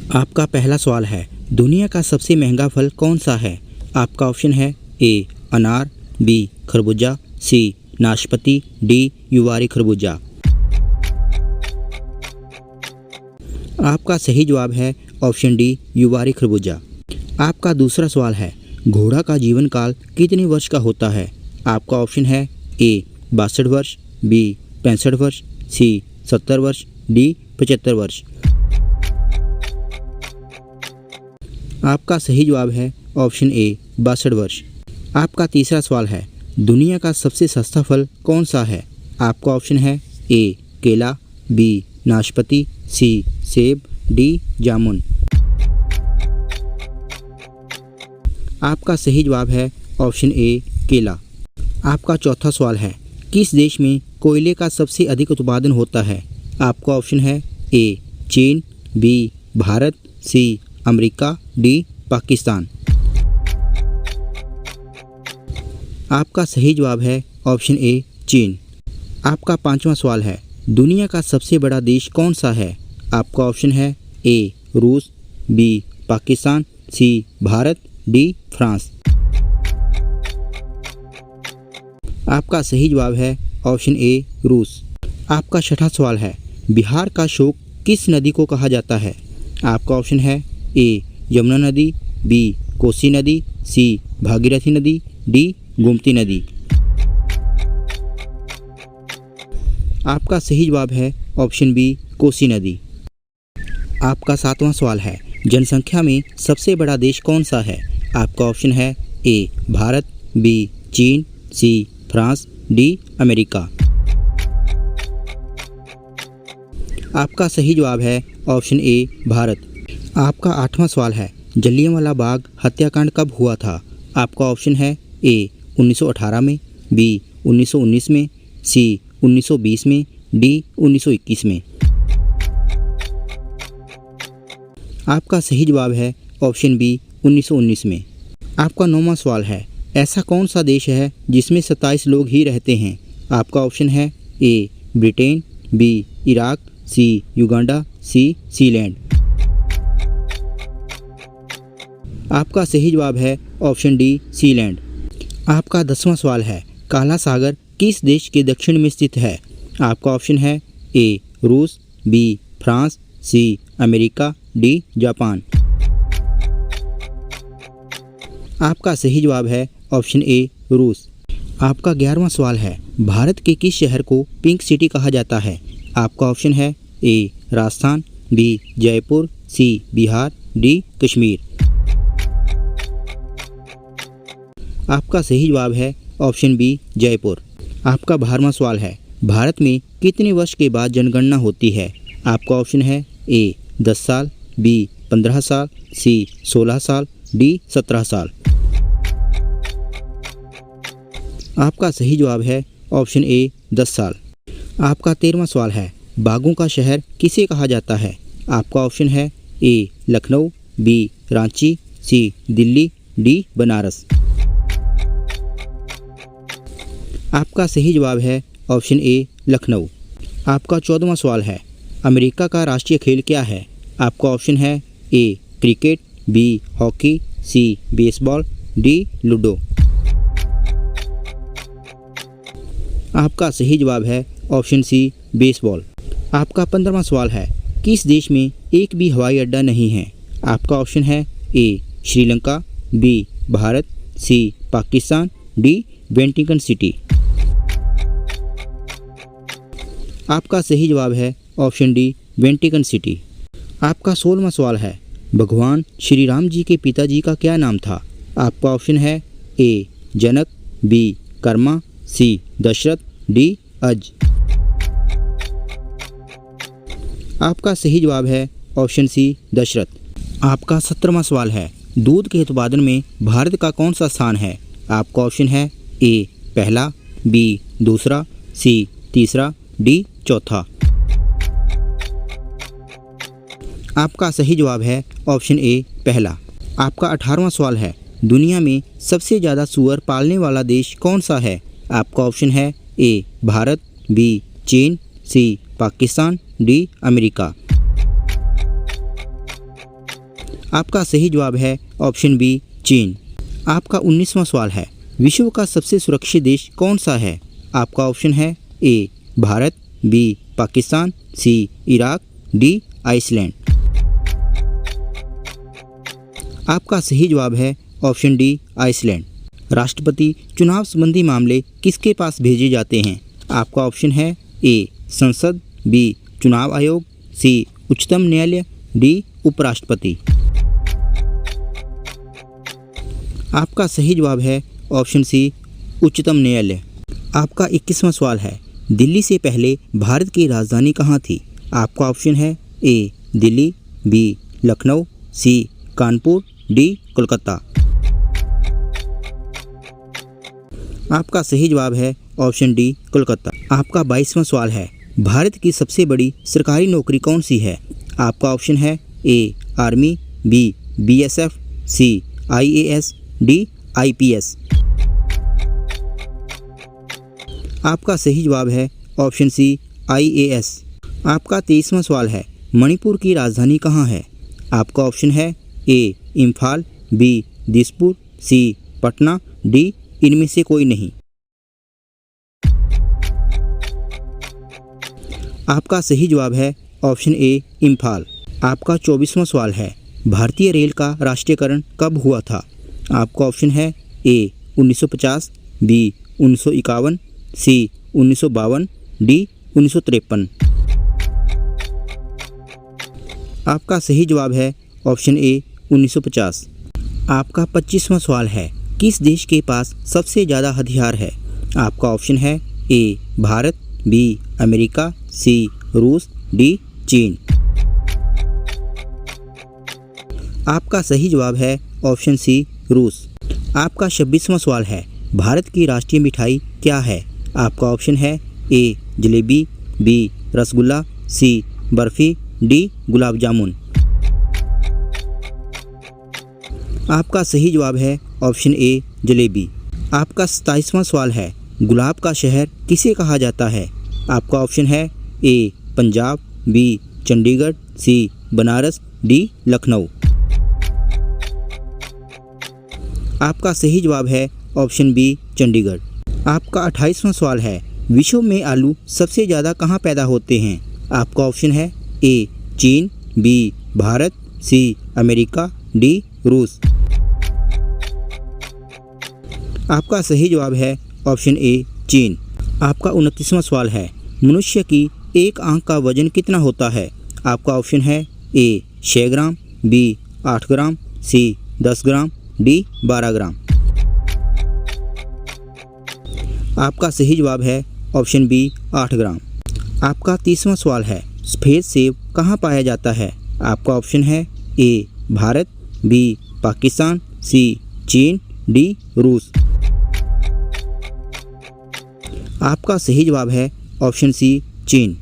आपका पहला सवाल है, दुनिया का सबसे महंगा फल कौन सा है? आपका ऑप्शन है ए अनार, बी खरबूजा, सी नाशपाती, डी युवारी खरबूजा। आपका सही जवाब है ऑप्शन डी युवारी खरबूजा। आपका दूसरा सवाल है, घोड़ा का जीवन काल कितने वर्ष का होता है? आपका ऑप्शन है ए 62 वर्ष, बी 65 वर्ष, सी 70 वर्ष, डी 75 वर्ष। आपका सही जवाब है ऑप्शन ए 62 वर्ष। आपका तीसरा सवाल है, दुनिया का सबसे सस्ता फल कौन सा है? आपका ऑप्शन है ए केला, बी नाशपाती, सी सेब, डी जामुन। आपका सही जवाब है ऑप्शन ए केला। आपका चौथा सवाल है, किस देश में कोयले का सबसे अधिक उत्पादन होता है? आपका ऑप्शन है ए चीन, B Bharat, C America, D Pakistan. आपका सही जवाब है ऑप्शन ए चीन। आपका पांचवा सवाल है, दुनिया का सबसे बड़ा देश कौन सा है? आपका ऑप्शन है ए रूस, बी पाकिस्तान, सी भारत, डी फ्रांस। आपका सही जवाब है ऑप्शन ए रूस। आपका छठा सवाल है, बिहार का शोक किस नदी को कहा जाता है? आपका ऑप्शन है ए यमुना नदी, बी कोसी नदी, सी भागीरथी नदी, डी गोमती नदी। आपका सही जवाब है ऑप्शन बी कोसी नदी। आपका सातवां सवाल है, जनसंख्या में सबसे बड़ा देश कौन सा है? आपका ऑप्शन है ए भारत, बी चीन, सी फ्रांस, डी अमेरिका। आपका सही जवाब है ऑप्शन ए भारत। आपका आठवां सवाल है, जलियांवाला बाग हत्याकांड कब हुआ था? आपका ऑप्शन है ए 1918 में, बी 1919 में, सी 1920 में, डी 1921 में। आपका सही जवाब है ऑप्शन बी 1919 में। आपका नौवां सवाल है, ऐसा कौन सा देश है जिसमें 27 लोग ही रहते हैं? आपका ऑप्शन है ए ब्रिटेन, बी इराक, सी युगांडा, सी सीलैंड। आपका सही जवाब है ऑप्शन डी सीलैंड। आपका 10वां सवाल है, काला सागर किस देश के दक्षिण में स्थित है? आपका ऑप्शन है ए रूस, B France, C America, D Japan. आपका सही जवाब है ऑप्शन ए रूस। आपका 11वां सवाल है, भारत के किस शहर को पिंक सिटी कहा जाता है? आपका ऑप्शन है ए राजस्थान, बी जयपुर, सी बिहार, डी कश्मीर। आपका सही जवाब है ऑप्शन बी जयपुर। आपका 12वां सवाल है, भारत में कितने वर्ष के बाद जनगणना होती है? आपका ऑप्शन है ए 10 साल, बी 15 साल, सी 16 साल, डी 17 साल। आपका सही जवाब है ऑप्शन ए 10 साल। आपका 13वां सवाल है, बाघों का शहर किसे कहा जाता है? आपका ऑप्शन है ए लखनऊ, बी रांची, सी दिल्ली, डी बनारस। आपका सही जवाब है ऑप्शन ए लखनऊ। आपका 14वां सवाल है, अमेरिका का राष्ट्रीय खेल क्या है? आपका ऑप्शन है ए क्रिकेट, बी हॉकी, सी बेसबॉल, डी लूडो। आपका सही जवाब है ऑप्शन सी बेसबॉल। आपका 15वां सवाल है, किस देश में एक भी हवाई अड्डा नहीं है? आपका ऑप्शन है ए श्रीलंका, बी भारत, सी पाकिस्तान, डी वेटिकन सिटी। आपका सही जवाब है ऑप्शन डी वेटिकन सिटी। आपका 16वां सवाल है, भगवान श्री राम जी के पिताजी का क्या नाम था? आपका ऑप्शन है ए जनक, बी कर्मा, सी दशरथ, डी अज। आपका सही जवाब है ऑप्शन सी दशरथ। आपका 17वां सवाल है, दूध के उत्पादन में भारत का कौन सा स्थान है? आपका ऑप्शन है ए पहला, बी दूसरा, सी तीसरा, डी चौथा। आपका सही जवाब है ऑप्शन ए पहला। आपका 18वां सवाल है, दुनिया में सबसे ज़्यादा सूअर पालने वाला देश कौन सा है? आपका ऑप्शन है ए भारत, बी चीन, सी पाकिस्तान, डी अमेरिका। आपका सही जवाब है ऑप्शन बी चीन। आपका 19वां सवाल है, विश्व का सबसे सुरक्षित देश कौन सा है? आपका ऑप्शन है ए भारत, बी पाकिस्तान, सी इराक, डी आइसलैंड। आपका सही जवाब है ऑप्शन डी आइसलैंड। राष्ट्रपति चुनाव संबंधी मामले किसके पास भेजे जाते हैं? आपका ऑप्शन है ए संसद, बी चुनाव आयोग, सी उच्चतम न्यायालय, डी उपराष्ट्रपति। आपका सही जवाब है ऑप्शन सी उच्चतम न्यायालय। आपका 21वां सवाल है, दिल्ली से पहले भारत की राजधानी कहाँ थी? आपका ऑप्शन है ए दिल्ली, बी लखनऊ, सी कानपुर, डी कोलकाता। आपका सही जवाब है ऑप्शन डी कोलकाता। आपका 22वां सवाल है, भारत की सबसे बड़ी सरकारी नौकरी कौन सी है? आपका ऑप्शन है ए आर्मी, बी बीएसएफ, सी आईएएस, डी आईपीएस। आपका सही जवाब है ऑप्शन सी आईएएस। आपका 23वां सवाल है, मणिपुर की राजधानी कहाँ है? आपका ऑप्शन है ए इम्फाल, बी दिसपुर, सी पटना, डी इनमें से कोई नहीं। आपका सही जवाब है ऑप्शन ए इम्फाल। आपका 24वां सवाल है, भारतीय रेल का राष्ट्रीयकरण कब हुआ था? आपका ऑप्शन है ए 1950, बी 1951, सी 1952, डी 1953। आपका सही जवाब है ऑप्शन ए 1950। आपका 25वां सवाल है, किस देश के पास सबसे ज़्यादा हथियार है? आपका ऑप्शन है ए भारत, बी अमेरिका, सी रूस, डी चीन। आपका सही जवाब है ऑप्शन सी रूस। आपका 26वां सवाल है, भारत की राष्ट्रीय मिठाई क्या है? आपका ऑप्शन है ए जलेबी, बी रसगुल्ला, सी बर्फ़ी, डी गुलाब जामुन। आपका सही जवाब है ऑप्शन ए जलेबी। आपका 27वां सवाल है, गुलाब का शहर किसे कहा जाता है? आपका ऑप्शन है ए पंजाब, बी चंडीगढ़, सी बनारस, डी लखनऊ। आपका सही जवाब है ऑप्शन बी चंडीगढ़। आपका 28वां सवाल है, विश्व में आलू सबसे ज़्यादा कहाँ पैदा होते हैं? आपका ऑप्शन है ए चीन, B Bharat, C America, D रूस। आपका सही जवाब है ऑप्शन ए चीन। आपका 29वां सवाल है, मनुष्य की एक आंख का वजन कितना होता है? आपका ऑप्शन है ए 6 ग्राम, बी 8 ग्राम, सी 10 ग्राम, डी 12 ग्राम। आपका सही जवाब है ऑप्शन बी 8 ग्राम। आपका 30वां सवाल है, सफ़ेद सेब कहाँ पाया जाता है? आपका ऑप्शन है ए भारत, बी पाकिस्तान, सी चीन, डी रूस। आपका सही जवाब है ऑप्शन सी चीन।